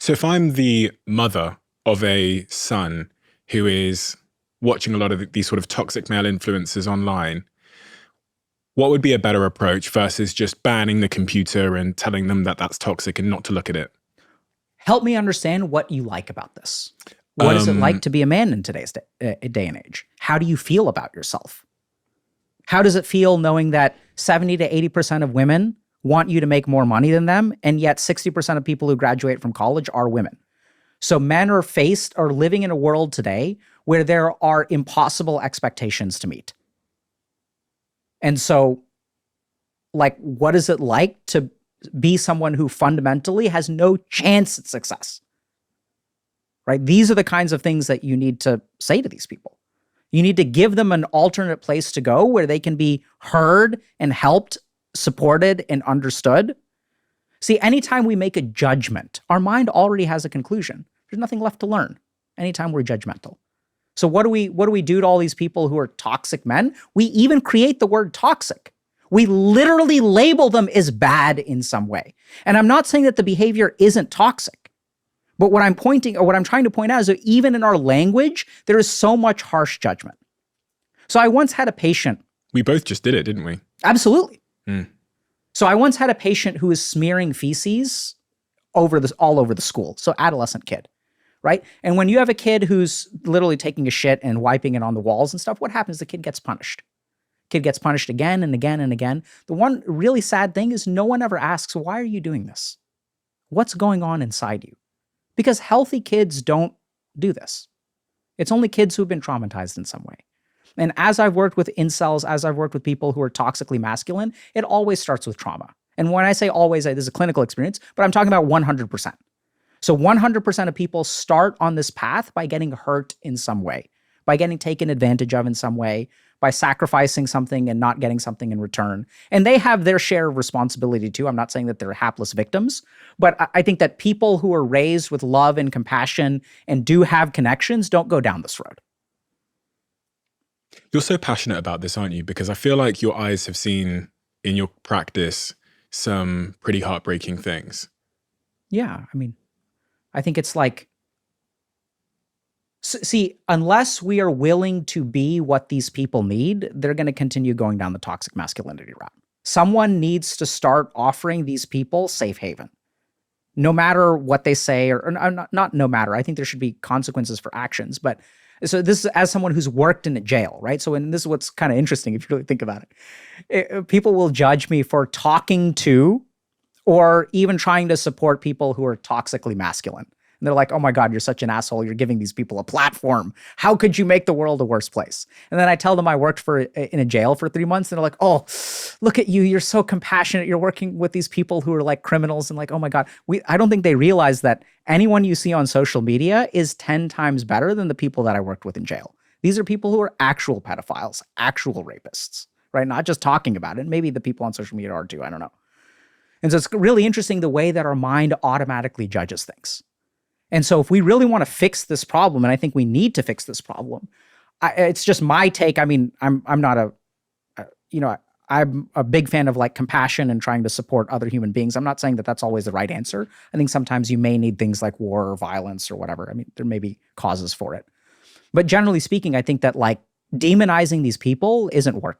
So if I'm the mother of a son who is watching a lot of these sort of toxic male influences online, what would be a better approach versus just banning the computer and telling them that that's toxic and not to look at it? Help me understand what you like about this. What is it like Um, to be a man in today's day and age? How do you feel about yourself? How does it feel knowing that 70 to 80% of women want you to make more money than them, and yet 60% of people who graduate from college are women? So men are living in a world today where there are impossible expectations to meet. And so, like, what is it like to be someone who fundamentally has no chance at success? Right? These are the kinds of things that you need to say to these people. You need to give them an alternate place to go where they can be heard and helped, supported, and understood. See, anytime we make a judgment, our mind already has a conclusion. There's nothing left to learn anytime we're judgmental. So what do we do to all these people who are toxic men? We even create the word toxic. We literally label them as bad in some way. And I'm not saying that the behavior isn't toxic. But what I'm trying to point out is that even in our language, there is so much harsh judgment. So I once had a patient. we both just did it, didn't we? Absolutely. Mm. So I once had a patient who was smearing feces all over the school. So adolescent kid, right? And when you have a kid who's literally taking a shit and wiping it on the walls and stuff, what happens? The kid gets punished. Kid gets punished again and again and again. The one really sad thing is no one ever asks, why are you doing this? What's going on inside you? Because healthy kids don't do this. It's only kids who've been traumatized in some way. And as I've worked with incels, as I've worked with people who are toxically masculine, it always starts with trauma. And when I say always, this is a clinical experience, but I'm talking about 100%. So 100% of people start on this path by getting hurt in some way, by getting taken advantage of in some way, by sacrificing something and not getting something in return. And they have their share of responsibility too. I'm not saying that they're hapless victims, but I think that people who are raised with love and compassion and do have connections don't go down this road. You're so passionate about this, aren't you? Because I feel like your eyes have seen in your practice some pretty heartbreaking things. Yeah, I mean, I think it's like, see, unless we are willing to be what these people need, they're going to continue going down the toxic masculinity route. Someone needs to start offering these people safe haven. No matter what they say, or not no matter, I think there should be consequences for actions. But so this is as someone who's worked in a jail, right? So, and this is what's kind of interesting if you really think about it. People will judge me for talking to or even trying to support people who are toxically masculine. And they're like, oh my God, you're such an asshole. You're giving these people a platform. How could you make the world a worse place? And then I tell them I worked in a jail for 3 months. And they're like, oh, look at you. You're so compassionate. You're working with these people who are like criminals. And like, oh my God. I don't think they realize that anyone you see on social media is 10 times better than the people that I worked with in jail. These are people who are actual pedophiles, actual rapists, right? Not just talking about it. Maybe the people on social media are too. I don't know. And so it's really interesting the way that our mind automatically judges things. And so if we really want to fix this problem, and I think we need to fix this problem, it's just my take. I mean, I'm not I'm a big fan of like compassion and trying to support other human beings. I'm not saying that that's always the right answer. I think sometimes you may need things like war or violence or whatever. I mean, there may be causes for it. But generally speaking, I think that like demonizing these people isn't working.